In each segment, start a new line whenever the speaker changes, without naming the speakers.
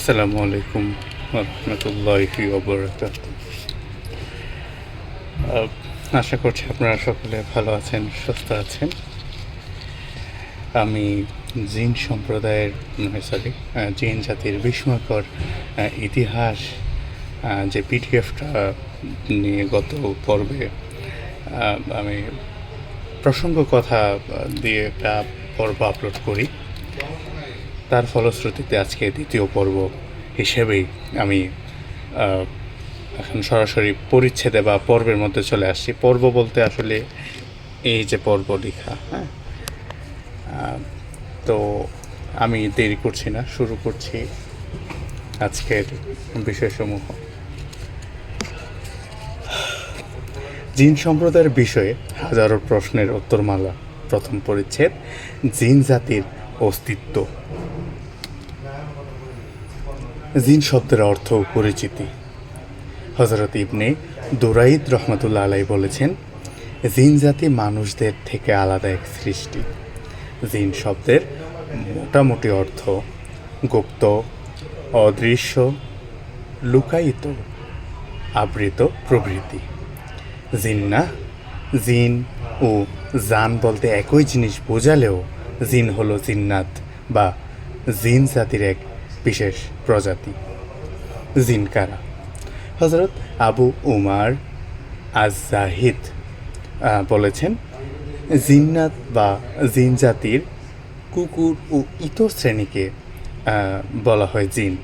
আসসালামু আলাইকুম রহমতুল্লাহি ওয়াবারাকাতুহু। আশা করছি আপনারা সকলে ভালো আছেন, সুস্থ আছেন। আমি জিন সম্প্রদায়ের জিন জাতির বিস্ময়কর ইতিহাস যে পিডিএফটা নিয়ে গত পর্বে আমি প্রসঙ্গ কথা দিয়ে একটা পর্ব আপলোড করি, তার ফলশ্রুতিতে আজকে দ্বিতীয় পর্ব হিসেবেই আমি এখন সরাসরি পরিচ্ছেদে বা পর্বের মধ্যে চলে আসছি। পর্ব বলতে আসলে এই যে পর্ব লেখা, হ্যাঁ। তো আমি দেরি করছি না, শুরু করছি আজকের বিষয়সমূহ। জিন সম্প্রদায়ের বিষয়ে হাজারো প্রশ্নের উত্তরমালা। প্রথম পরিচ্ছেদ, জিন জাতির অস্তিত্ব। জিন শব্দের অর্থ ও পরিচিতি। হযরত ইবনে দুরাইদ রহমাতুল্লাহ আলাইহি বলেছেন, জিন জাতি মানুষদের থেকে আলাদা এক সৃষ্টি। জিন শব্দের মোটামুটি অর্থ গুপ্ত, অদৃশ্য, লুকায়িত, আবৃত প্রভৃতি। জিন ও জান বলতে একই জিনিস বোঝালেও জিন হলো জিন্নাত বা জিন জাতির এক বিশেষ প্রজাতি। জিন কারা? হযরত আবু উমার আজ-জাহিদ বলেছেন, জিন্নাত বা জিন জাতির কুকুর ও ইতর শ্রেণীকে বলা হয় জিন।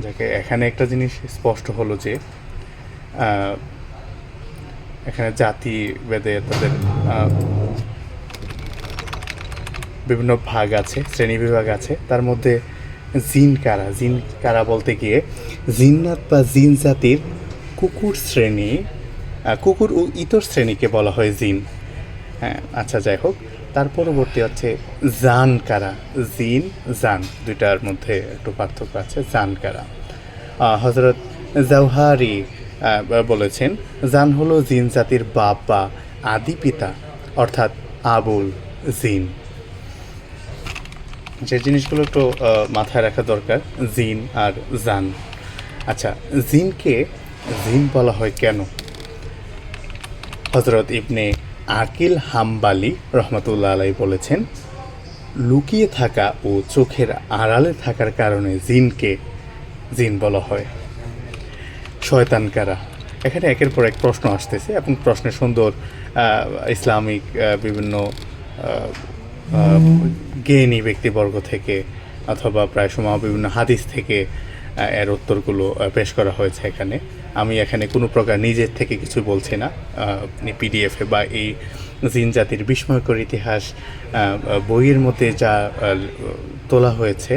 যাকে এখানে একটা জিনিস স্পষ্ট হলো যে এখানে জাতি ভেদে তাদের বিভিন্ন ভাগ আছে, শ্রেণী বিভাগ আছে। তার মধ্যে জিন কারা বলতে গিয়ে জিন্নাত বা জিন জাতির কুকুর ও ইতর শ্রেণীকে বলা হয় জিন। হ্যাঁ, আচ্ছা, যাই হোক। তার পরবর্তী হচ্ছে জান কারা। জিন জান দুইটার মধ্যে একটু পার্থক্য আছে। জান কারা? হযরত জাওহারি বলেছেন, জান হলো জিন জাতির বাপ বা আদি পিতা, অর্থাৎ আবুল জিন। যে জিনিসগুলো একটু মাথায় রাখা দরকার, জিন আর জান। আচ্ছা, জিনকে জিন বলা হয় কেন? হযরত ইবনে আকিল হাম্বালি রহমতুল্লাহ আলাইহি বলেছেন, লুকিয়ে থাকা ও চোখের আড়ালে থাকার কারণে জিনকে জিন বলা হয়। শয়তান কারা? এখানে একের পর এক প্রশ্ন আসতেছে এবং প্রশ্নের সুন্দর ইসলামিক বিভিন্ন জ্ঞানী ব্যক্তিবর্গ থেকে অথবা প্রায় সময় বিভিন্ন হাদিস থেকে এর উত্তরগুলো পেশ করা হয়েছে এখানে। আমি এখানে কোনো প্রকার নিজের থেকে কিছু বলছি না। পিডিএফে বা এই জিন জাতির বিস্ময়কর ইতিহাস বইয়ের মধ্যে যা তোলা হয়েছে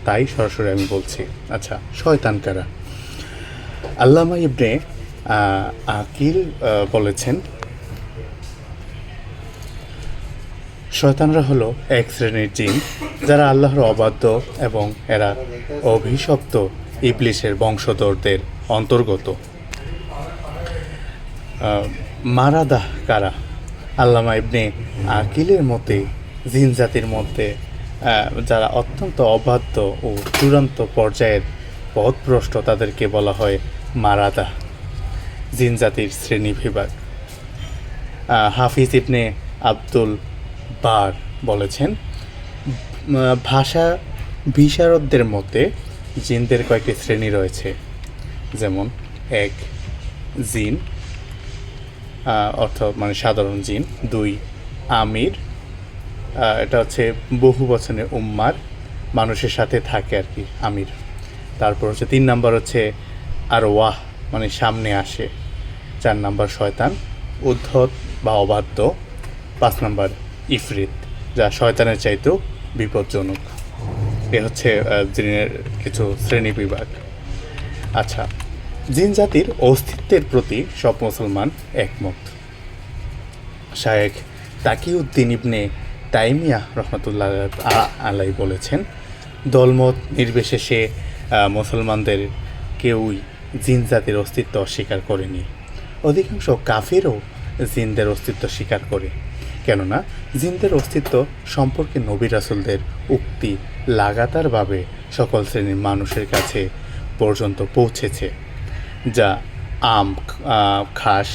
তাই সরাসরি আমি বলছি। আচ্ছা, শয়তান কারা? আল্লামা ইবনে আকিল বলেছেন, শয়তানরা হলো এক শ্রেণীর জিন যারা আল্লাহর অবাধ্য এবং এরা অভিশপ্ত ইবলিসের বংশধরদের অন্তর্গত। মারাদাহ কারা? আল্লামা ইবনে আকিলের মতে জিন জাতির মধ্যে যারা অত্যন্ত অবাধ্য ও চূড়ান্ত পর্যায়ের পথভ্রষ্ট তাদেরকে বলা হয় মারাদাহ, জিন জাতির শ্রেণী বিভাগ। হাফিজ ইবনে আব্দুল বার বলেছেন, ভাষা বিশারদদের মতে জিনদের কয়েকটি শ্রেণী রয়েছে, যেমন এক, জিন অর্থ মানে সাধারণ জিন। দুই, আমির, এটা হচ্ছে বহু বচনে উম্মার, মানুষের সাথে থাকে আর কি, আমির। তারপর হচ্ছে 3 নাম্বার হচ্ছে আরওয়াহ, মানে সামনে আসে। 4 নাম্বার শয়তান, উদ্ধত বা অবাধ্য। 5 নাম্বার ইফরিত, যা শয়তানের চাইতেও বিপজ্জনক। এ হচ্ছে জিনের কিছু শ্রেণী বিভাগ। আচ্ছা, জিন জাতির অস্তিত্বের প্রতি সব মুসলমান একমত। শায়েখ তাকিউদ্দিন ইবনে তাইমিয়াহ রহমতুল্লাহ আলাইহি বলেছেন, দলমত নির্বিশেষে মুসলমানদের কেউই জিন জাতির অস্তিত্ব অস্বীকার করেনি। অধিকাংশ কাফিরও জিনদের অস্তিত্ব স্বীকার করে, কেননা জিনদের অস্তিত্ব সম্পর্কে নবী রাসূলদের উক্তি লাগাতারভাবে সকল শ্রেণীর মানুষের কাছে পর্যন্ত পৌঁছেছে, যা খাস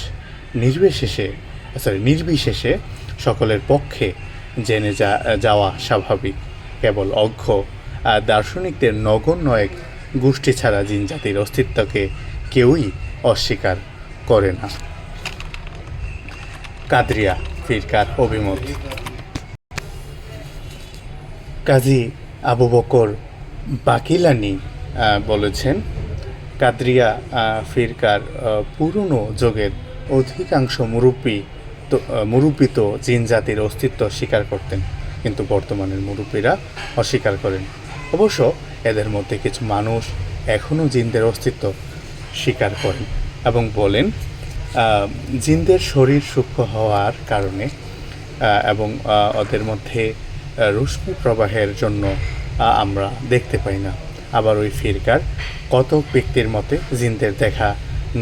নির্বিশেষে সকলের পক্ষে জেনে যাওয়া স্বাভাবিক। কেবল অজ্ঞ দার্শনিকদের নগণ্য এক গোষ্ঠী ছাড়া জিন জাতির অস্তিত্বকে কেউই অস্বীকার করে না। কাদরিয়া ফিরকার অভিমত। কাজী আবু বকর বাকিলানি বলেছেন, কাদরিয়া ফিরকার পুরনো যুগের অধিকাংশ মুরব্বী তো জিন জাতির অস্তিত্ব স্বীকার করতেন, কিন্তু বর্তমানের মুরব্বীরা অস্বীকার করেন। অবশ্য এদের মধ্যে কিছু মানুষ এখনও জিনদের অস্তিত্ব স্বীকার করেন এবং বলেন জিনদের শরীর সূক্ষ্ম হওয়ার কারণে এবং ওদের মধ্যে রশ্মি প্রবাহের জন্য আমরা দেখতে পাই না। আবার ওই ফিরকার কত ব্যক্তির মতে জিনদের দেখা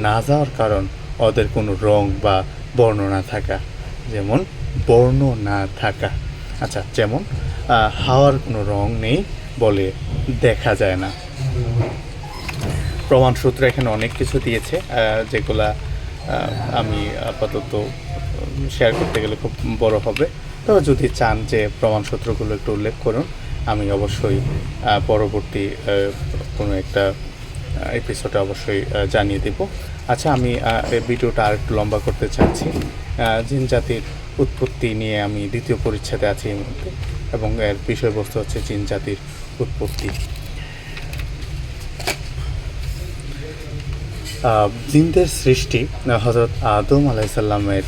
না যাওয়ার কারণ ওদের কোনো রং বা বর্ণ না থাকা, যেমন হাওয়ার কোনো রং নেই বলে দেখা যায় না। প্রমাণসূত্র এখানে অনেক কিছু দিয়েছে, যেগুলা আমি আপাতত শেয়ার করতে গেলে খুব বড় হবে। তবে যদি চান যে প্রমাণসূত্রগুলো একটু উল্লেখ করুন, আমি অবশ্যই পরবর্তী কোনো একটা এপিসোডে অবশ্যই জানিয়ে দেব। আচ্ছা, আমি এই ভিডিওটা আর একটু লম্বা করতে চাচ্ছি। জিন জাতির উৎপত্তি নিয়ে আমি দ্বিতীয় পরিচ্ছেদে আছি এই মুহূর্তে, এবং এর বিষয়বস্তু হচ্ছে জিন জাতির উৎপত্তি। জিনদের সৃষ্টি হযরত আদম আলাইসাল্লামের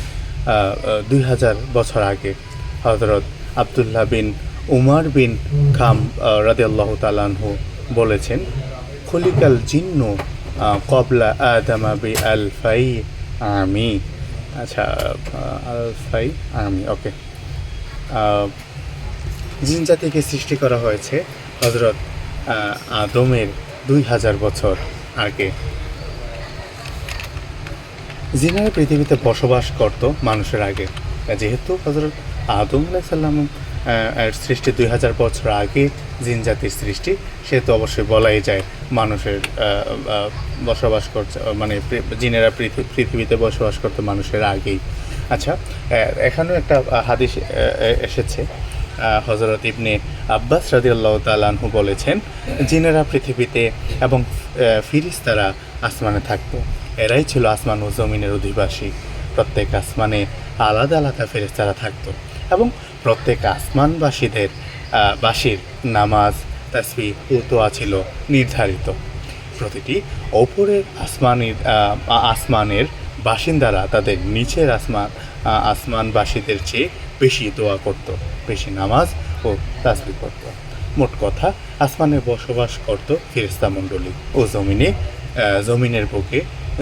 2000 বছর আগে। হযরত আবদুল্লাহ বিন উমার বিন খাম রাদিয়াল্লাহু তাআলা আনহু বলেছেন, খুলিকাল জিন্নু ক্বাবলা আদামা বিআলফাই আমি। আচ্ছা, আলফাই আমি, ওকে। জিন জাতিকে সৃষ্টি করা হয়েছে হযরত আদমের 2000 বছর আগে। জিনেরা পৃথিবীতে বসবাস করত মানুষের আগে। যেহেতু হযরত আদম আলাইহিস সালাম এর সৃষ্টি 2000 বছর আগে জিন জাতির সৃষ্টি, সেহেতু অবশ্যই বলাই যায় মানুষের বসবাস করছে, মানে জিনেরা পৃথিবীতে বসবাস করতো মানুষের আগেই। আচ্ছা, এখানেও একটা হাদিস এসেছে, হযরত ইবনে আব্বাস রাদিয়াল্লাহু তাআলা আনহু বলেছেন, জিনেরা পৃথিবীতে এবং ফিরিস্তারা আসমানে থাকতো। এরাই ছিল আসমান ও জমিনের অধিবাসী। প্রত্যেক আসমানে আলাদা আলাদা ফেরেশতারা থাকতো এবং প্রত্যেক বাসীর নামাজ, তাসবিহ ও দোয়া ছিল নির্ধারিত। প্রতিটি ওপরের আসমানের বাসিন্দারা তাদের নিচের আসমানবাসীদের চেয়ে বেশি দোয়া করত, বেশি নামাজ ও তাসবিহ করত। মোট কথা, আসমানে বসবাস করত ফেরেশতা মণ্ডলী ও জমিনের বুকে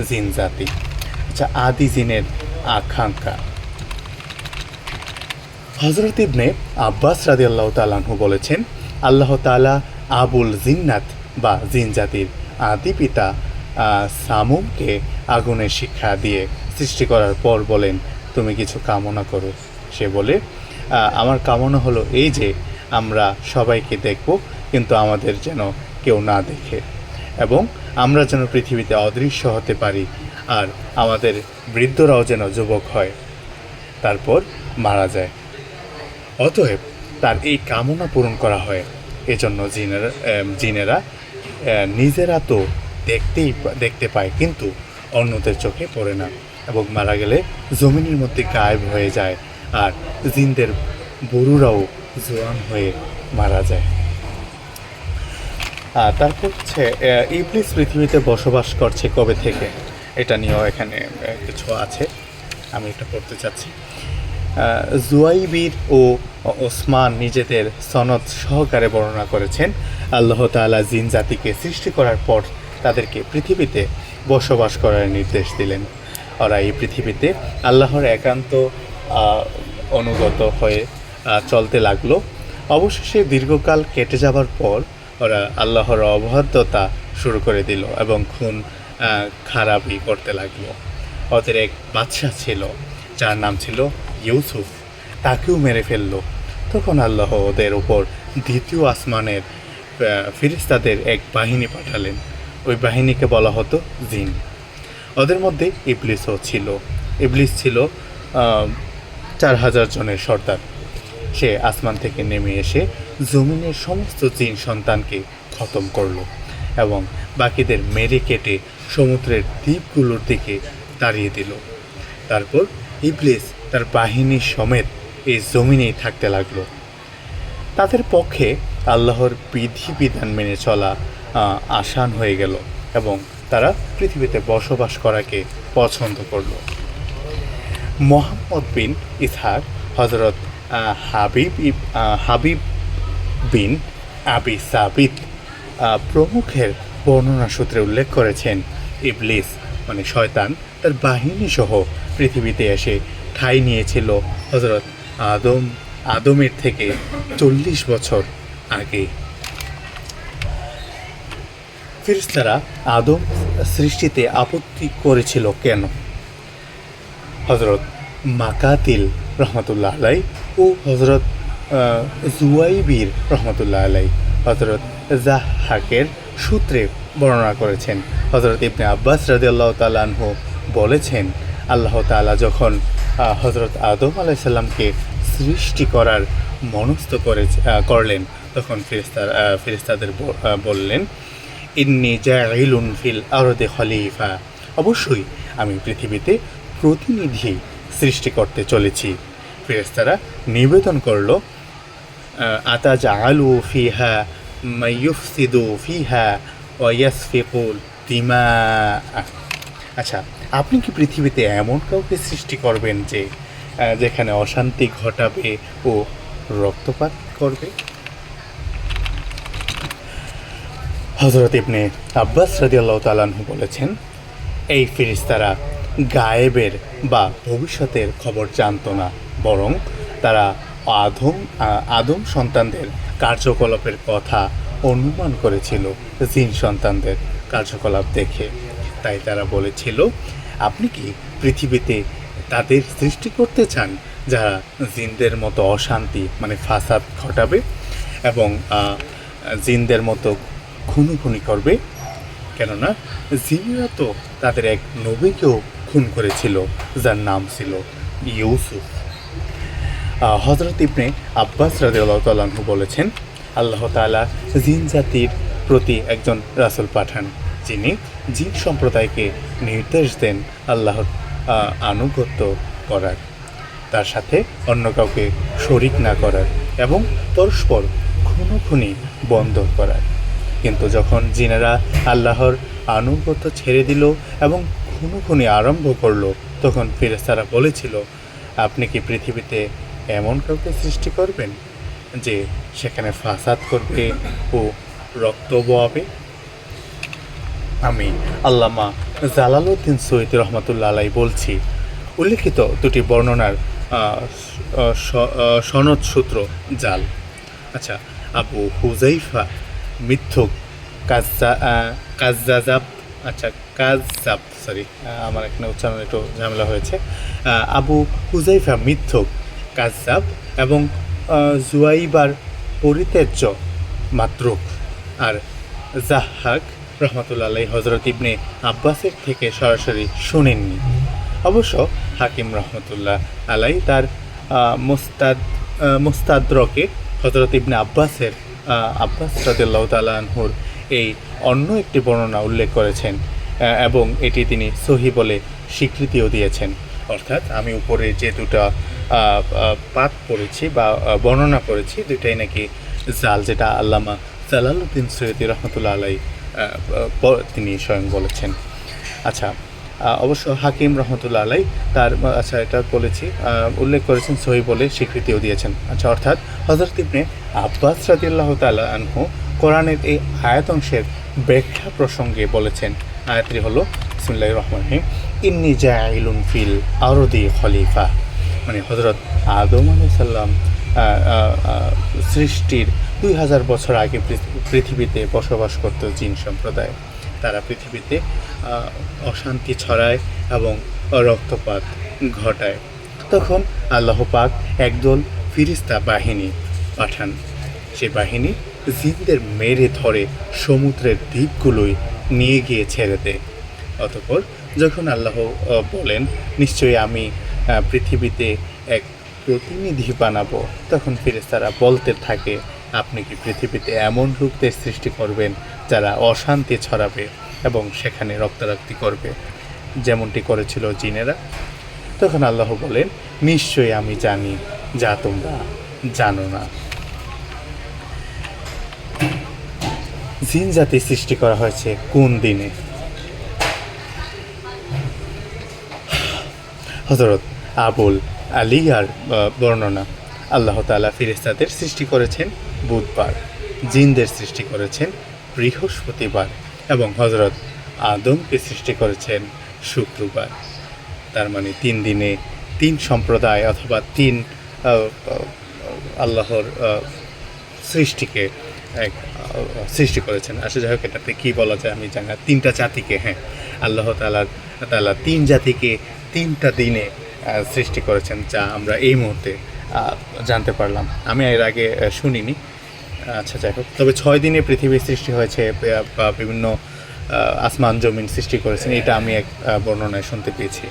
জিন জাতি। আচ্ছা, আদি জিনের আকাঙ্ক্ষা। হযরত ইবনে আব্বাস রাদিয়াল্লাহু তাআলা আনহু বলেছেন, আল্লাহ তাআলা আবুল জিন্নাত বা জিন জাতির আদি পিতা সামুমকে আগুনের শিক্ষা দিয়ে সৃষ্টি করার পর বলেন, তুমি কিছু কামনা করো। সে বলে, আমার কামনা হলো এই যে আমরা সবাইকে দেখব, কিন্তু আমাদের যেন কেউ না দেখে, এবং আমরা যেন পৃথিবীতে অদৃশ্য হতে পারি, আর আমাদের বৃদ্ধরাও যেন যুবক হয়, তারপর মারা যায়। অতএব তার এই কামনা পূরণ করা হয়। এজন্য জিনেরা নিজেরা তো দেখতে পায়, কিন্তু অন্যদের চোখে পড়ে না, এবং মারা গেলে জমিনের মধ্যে গায়েব হয়ে যায়, আর জিনদের বুড়োরাও জোয়ান হয়ে মারা যায়। তারপর হচ্ছে ইবলিস পৃথিবীতে বসবাস করছে কবে থেকে, এটা নিয়েও এখানে কিছু আছে, আমি এটা পড়তে চাচ্ছি। জুয়াইবির ও ওসমান নিজেদের সনদ সহকারে বর্ণনা করেছেন, আল্লাহ তাআলা জিন জাতিকে সৃষ্টি করার পর তাদেরকে পৃথিবীতে বসবাস করার নির্দেশ দিলেন। ওরা এই পৃথিবীতে আল্লাহর একান্ত অনুগত হয়ে চলতে লাগলো। অবশেষে দীর্ঘকাল কেটে যাবার পর ওরা আল্লাহর অবাধ্যতা শুরু করে দিল এবং খুন খারাপি করতে লাগলো। ওদের এক বাদশা ছিল যার নাম ছিল ইউসুফ। তাকেও মেরে ফেললো। তখন আল্লাহ ওদের উপর দ্বিতীয় আসমানের ফিরিস্তাদের এক বাহিনী পাঠালেন। ওই বাহিনীকে বলা হতো জিন। ওদের মধ্যে ইবলিসও ছিল। ইবলিস ছিল 4000 জনের সর্দার। সে আসমান থেকে নেমে এসে জমিনের সমস্ত জিন সন্তানকে খতম করলো এবং বাকিদের মেরে কেটে সমুদ্রের দ্বীপগুলোর দিকে তাড়িয়ে দিল। তারপর ইবলিস তার বাহিনীর সমেত এই জমিনেই থাকতে লাগলো। তাদের পক্ষে আল্লাহর বিধিবিধান মেনে চলা আসান হয়ে গেল এবং তারা পৃথিবীতে বসবাস করাকে পছন্দ করল। মোহাম্মদ বিন ইসহাক হজরত হাবিব বিন আবি সাবিত প্রমুখের বর্ণনা সূত্রে উল্লেখ করেছেন, ইবলিস মানে শয়তান তার বাহিনী সহ পৃথিবীতে এসে ঠাঁই নিয়েছিল হজরত আদমের থেকে 40 বছর আগে। ফেরেশতারা আদম সৃষ্টিতে আপত্তি করেছিল কেন? হজরত মাকাতিল রহমতুল্লাহ আলাই ও হজরত জুয়াইবির রহমতুল্লাহ আলাই হজরত জাহাকের সূত্রে বর্ণনা করেছেন। হজরত ইবনে আব্বাস রাদিয়াল্লাহু তাআলা আনহু বলেছেন, আল্লাহ তাআলা যখন হজরত আদম আলাইহিসসালামকে সৃষ্টি করার মনস্থ করলেন তখন ফেরেশতাদের বললেন, ইন্নী জাইলুন ফিল আরদি খলিফা, অবশ্যই আমি পৃথিবীতে প্রতিনিধি সৃষ্টি করতে চলেছি। ফেরেশতারা নিবেদন করল, আতাজালু ফিহা মাইয়ুফসিদু ফিহা ওয়া ইয়াসফিকুল দিমা। আচ্ছা, আপনি কি পৃথিবীতে এমন কাউকে সৃষ্টি করবেন যে যেখানে অশান্তি ঘটাবে ও রক্তপাত করবে? হযরত ইবনে আব্বাস রাদিয়াল্লাহু তাআলা আনহু বলেছেন, এই ফেরেশতারা গায়েবের বা ভবিষ্যতের খবর জানত না, বরং তারা আদম সন্তানদের কার্যকলাপের কথা অনুমান করেছিল জিন সন্তানদের কার্যকলাপ দেখে। তাই তারা বলেছিল, আপনি কি পৃথিবীতে তাদের সৃষ্টি করতে চান যারা জিনদের মতো অশান্তি মানে ফাসাদ ঘটাবে এবং জিনদের মতো খুনোখুনি করবে? কেননা জিনেরা তো তাদের এক নবীকেও খুন করেছিল যার নাম ছিল ইউসুফ। হযরত ইবনে আব্বাস রাদিয়াল্লাহু তাআলা আনহু বলেছেন, আল্লাহ তাআলা জিন জাতির প্রতি একজন রাসূল পাঠান যিনি জিন সম্প্রদায়কে নির্দেশ দেন আল্লাহর আনুগত্য করার, তার সাথে অন্য কাউকে শরিক না করার এবং পরস্পর খুনোখুনি বন্ধ করার। কিন্তু যখন জিনেরা আল্লাহর আনুগত্য ছেড়ে দিল এবং খুনোখুনি আরম্ভ করলো তখন ফেরেশতারা বলেছিল, আপনি কি পৃথিবীতে এমন কাউকে সৃষ্টি করবেন যে সেখানে ফাসাদ করবে ও রক্ত বয়াবে? আমি আল্লামা জালালউদ্দিন সৈয়দ রহমতুল্লাহ আলাই বলছি, উল্লেখিত দুটি বর্ণনার সনদ সূত্র জাল। আচ্ছা, আবু হুজাইফা মিথ্যুক কাজ্জাব আমার এখানে উচ্চারণ একটু ঝামেলা হয়েছে। আবু হুজাইফা মিথ্যুক কাজ্জাব এবং জুয়াইবার পরিত্যাজ্য মাতরুক, আর জাহাক রহমতুল্লাহ আলাই হজরত ইবনে আব্বাসের থেকে সরাসরি শুনেননি। অবশ্য হাকিম রহমতুল্লাহ আলাই তার মুস্তাদরকে হজরত ইবনে আব্বাস রাদিয়াল্লাহু তাআলা আনহুর এই অন্য একটি বর্ণনা উল্লেখ করেছেন এবং এটি তিনি সহি বলে স্বীকৃতিও দিয়েছেন। অর্থাৎ আমি উপরে যে দুটা পাঠ পড়েছি বা বর্ণনা করেছি দুটাই নাকি জাল, যেটা আল্লামা জালালউদ্দিন সৈয়দী রহমতুল্লাহ আলাই তিনি স্বয়ং বলেছেন। আচ্ছা, অবশ্য হাকিম রহমতুল্লাহ আলাই তার এটা বলেছি উল্লেখ করেছেন সহি বলে স্বীকৃতিও দিয়েছেন। আচ্ছা, অর্থাৎ হযরত ইবনে আব্বাস রাদিয়াল্লাহু তাআলা আনহু কোরআনের এই আয়াত অংশের ব্যাখ্যা প্রসঙ্গে বলেছেন, আয়াতটি হলো বিসমিল্লাহির রহমানির রহিম, ইন্নী জাইলুন ফিল আরদি খলিফা, মানে হযরত আদম আলাইহিস সালাম সৃষ্টির 2000 বছর আগে পৃথিবীতে বসবাস করত জিন সম্প্রদায়। তারা পৃথিবীতে অশান্তি ছড়ায় এবং রক্তপাত ঘটায়। তখন আল্লাহ পাক একদল ফিরিস্তা বাহিনী পাঠান। সে বাহিনী জিনদের মেরে ধরে সমুদ্রের দ্বীপগুলোই নিয়ে গিয়ে ছেড়ে দেয়। অতঃপর যখন আল্লাহ বলেন নিশ্চয়ই আমি পৃথিবীতে এক প্রতিনিধি বানাবো, তখন ফেরেশতারা বলতে থাকে আপনি কি পৃথিবীতে এমন লোকদের সৃষ্টি করবেন যারা অশান্তি ছড়াবে এবং সেখানে রক্তারক্তি করবে, যেমনটি করেছিল জিনেরা? তখন আল্লাহ বলেন নিশ্চয়ই আমি জানি যা তোমরা জানো না। জিন জাতি সৃষ্টি করা হয়েছে কোন দিনে? হযরত আবুল আলিয়ার বর্ণনা, আল্লাহ তাআলা ফেরেশতাদের সৃষ্টি করেছেন বুধবার, জিনদের সৃষ্টি করেছেন বৃহস্পতিবার এবং হযরত আদমকে সৃষ্টি করেছেন শুক্রবার। তার মানে 3 দিনে 3 সম্প্রদায় অথবা 3 আল্লাহর সৃষ্টিকে সৃষ্টি করেছেন। আসলে যাই হোক, এটাতে কী বলা যায় আমি জানি না। 3টা জাতিকে, হ্যাঁ, আল্লাহ তাআলা 3 জাতিকে 3টা দিনে সৃষ্টি করেছেন, যা আমরা এই মুহূর্তে জানতে পারলাম। আমি এর আগে শুনিনি। আচ্ছা, যাই হোক, তবে 6 দিনে পৃথিবীর সৃষ্টি হয়েছে বা বিভিন্ন আসমান জমিন সৃষ্টি করেছেন, এটা আমি এক বর্ণনায় শুনতে পেয়েছি।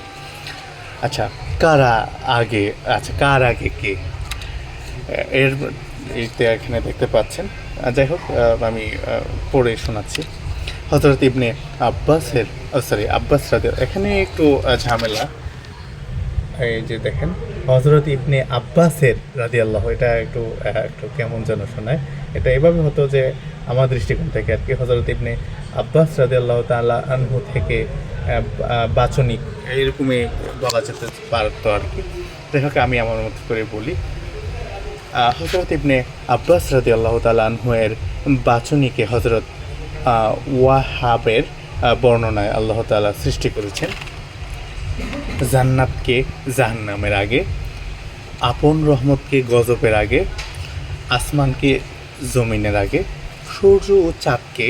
আচ্ছা, কার আগে কে? এইটা এখানে দেখতে পাচ্ছেন। যাই হোক, আমি পড়ে শোনাচ্ছি। হযরত ইবনে আব্বাস এখানে একটু ঝামেলা। এই যে দেখেন, হযরত ইবনে আব্বাসের রাদিয়াল্লাহু, এটা একটু কেমন যেন শোনায়। এটা এভাবে হতো যে আমার দৃষ্টিকোণ থেকে আর কি, হযরত ইবনে আব্বাস রাদিয়াল্লাহু তাআলা আনহু থেকে বাচনিক এরকমই বলা যেতে পারতো আর কি। যাই হোক, আমি আমার মতো করে বলি। হযরত ইবনে আব্বাস রাদিয়াল্লাহু তাআলা আনহু এর বাচনিকে হযরত ওয়াহাবের বর্ণনায় আল্লাহ তাআলা সৃষ্টি করেছেন জান্নাতকে জাহান্নামের আগে, আপন রহমতকে গজবের আগে, আসমানকে জমিনের আগে, সূর্য ও চাঁদকে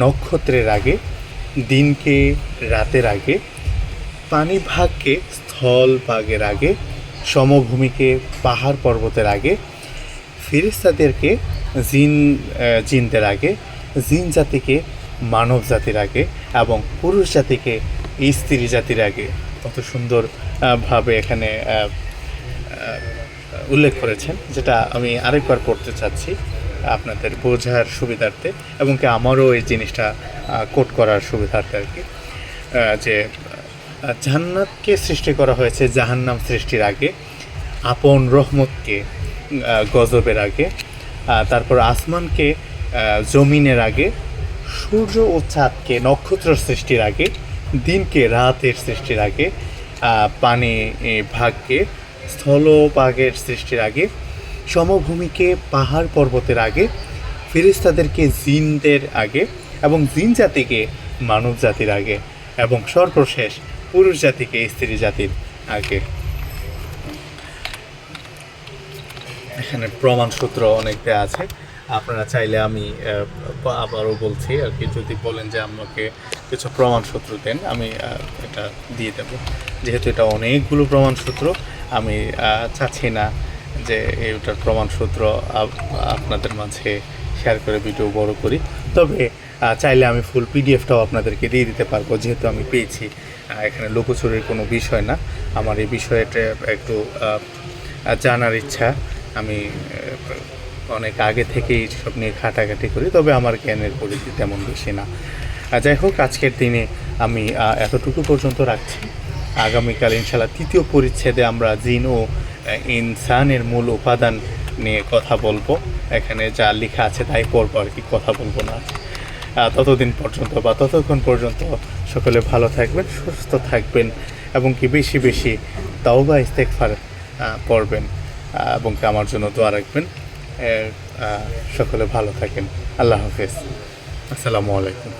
নক্ষত্রের আগে, দিনকে রাতের আগে, পানি ভাগকে স্থল ভাগের আগে, সমভূমিকে পাহাড় পর্বতের আগে, ফেরেশতাদেরকে জিনদের আগে, জিন জাতিকে মানব জাতির আগে এবং পুরুষ জাতিকে স্ত্রী জাতির আগে। কত সুন্দর ভাবে এখানে উল্লেখ করেছেন, যেটা আমি আরেকবার পড়তে চাচ্ছি আপনাদের বোঝার সুবিধার্থে এবং কি আমারও এই জিনিসটা কোট করার সুবিধার্থে আর কি। যে জান্নাতকে সৃষ্টি করা হয়েছে জাহান্নাম সৃষ্টির আগে, আপন রহমতকে গজবের আগে, তারপর আসমানকে জমিনের আগে, সূর্য ও চাঁদকে নক্ষত্র সৃষ্টির আগে, দিনকে রাতের সৃষ্টির আগে, পানি ভাগকে স্থলভাগের সৃষ্টির আগে, সমভূমিকে পাহাড় পর্বতের আগে, ফেরেশতাদেরকে জিনদের আগে এবং জিন জাতিকে মানব জাতির আগে এবং সর্বশেষ পুরুষ জাতিকে স্ত্রী জাতির আগে। এখানে প্রমাণসূত্র অনেক দেওয়া আছে, আপনারা চাইলে আমি আবারও বলছি আর কি, যদি বলেন যে আমাকে কিছু প্রমাণসূত্র দেন, আমি এটা দিয়ে দেব। যেহেতু এটা অনেকগুলো প্রমাণসূত্র, আমি চাচ্ছি না যে এইটার প্রমাণসূত্র আপনাদের মাঝে শেয়ার করে ভিডিও বড় করি। তবে চাইলে আমি ফুল পিডিএফটাও আপনাদেরকে দিয়ে দিতে পারবো, যেহেতু আমি পেয়েছি। এখানে লুকোচুরির কোনো বিষয় না, আমার এই বিষয়টা একটু জানার ইচ্ছা। আমি অনেক আগে থেকেই সব নিয়ে ঘাটাঘাটি করি, তবে আমার জ্ঞানের পরিধি তেমন বেশি না। যাই হোক, আজকের দিনে আমি এতটুকু পর্যন্ত রাখছি। আগামীকাল ইনশাআল্লাহ 3য় পরিচ্ছেদে আমরা জিন ও ইনসানের মূল উপাদান নিয়ে কথা বলবো। এখানে যা লেখা আছে তাই পড়বো আর কি, কথা বলবো না। ততক্ষণ পর্যন্ত সকলে ভালো থাকবেন, সুস্থ থাকবেন এবং কি বেশি বেশি তাওবা ইস্তেগফার পড়বেন এবং কি আমার জন্য দোয়া রাখবেন। সকলে ভালো থাকেন। আল্লাহ হাফেজ। আসসালামু আলাইকুম।